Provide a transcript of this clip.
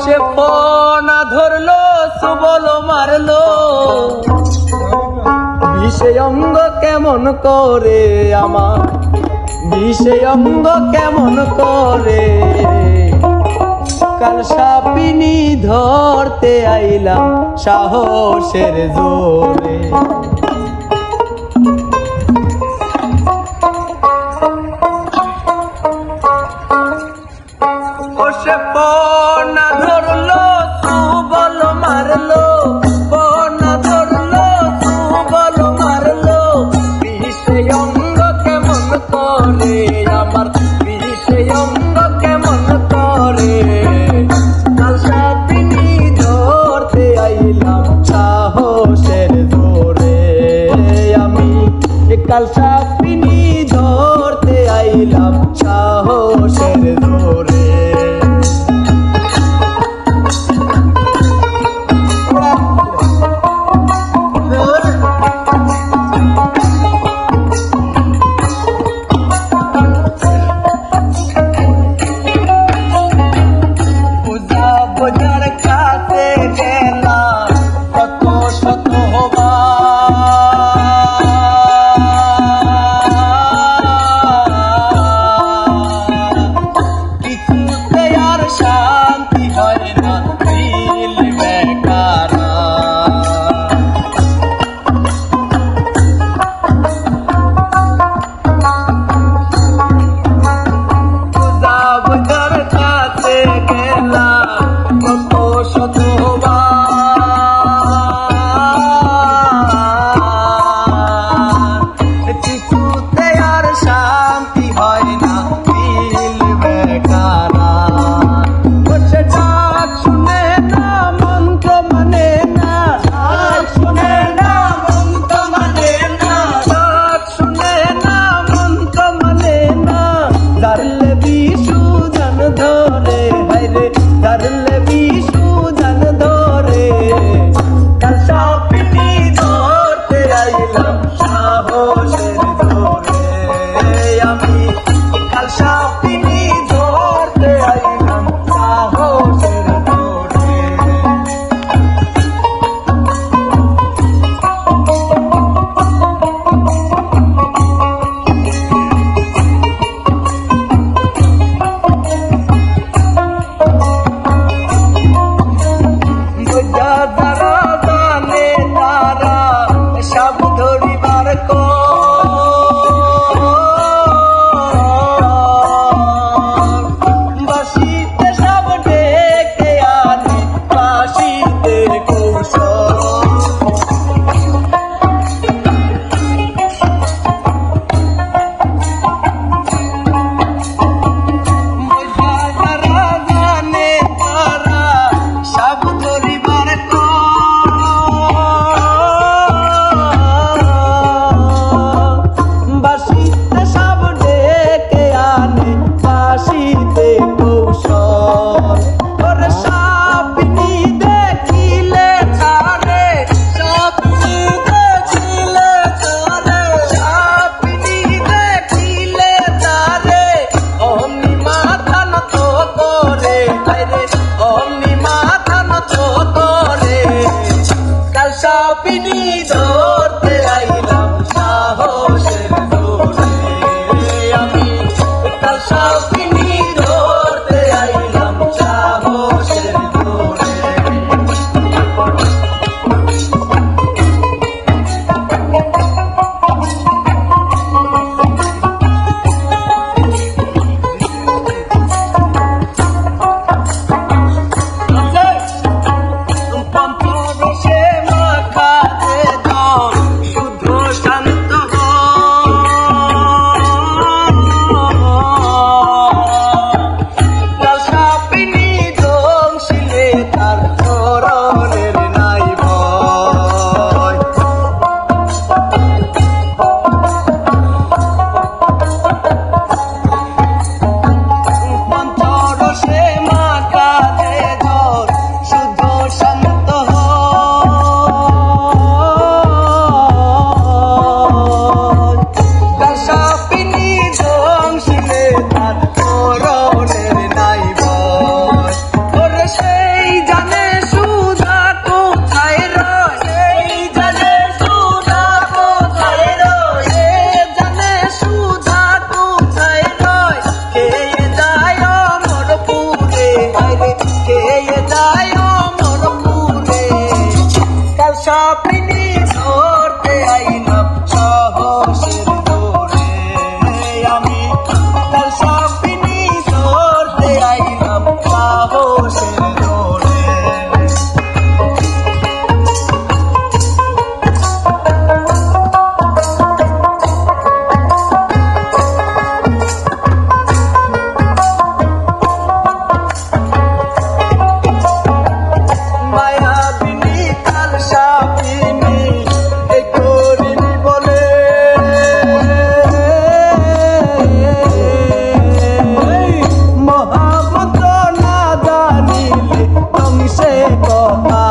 সে ফনা ধরলো সুবল মারলো বিষে অঙ্গ কেমন করে আমার বিষে অঙ্গ কেমন করে কাল সাপিনী ধরতে আইলাম সাহসের জোরে সে ফনা ধরলো সুবল মারলো ফনা ধরলো সুবল মারলো বিষে অঙ্গ কেমন করে আমার বিষে অঙ্গ কেমন করে কাল সাপিনী ধরতে আইলাম সাহসের জোরে আমি কাল সাপিনী ধরতে আইলাম সাহসের জোরে বাইরে খেয়ে যায় অমরপুরে। কাল সাপিনী ধরতে আইলাম সাহসের জোরে, আমি কাল সাপিনী ধরতে আইলাম সাহসের জোরে। মায়াবিনী কাল সাপিনী এই করিনি বলে, মহামন্ত্র না জানিলে ধ্বংসে কথা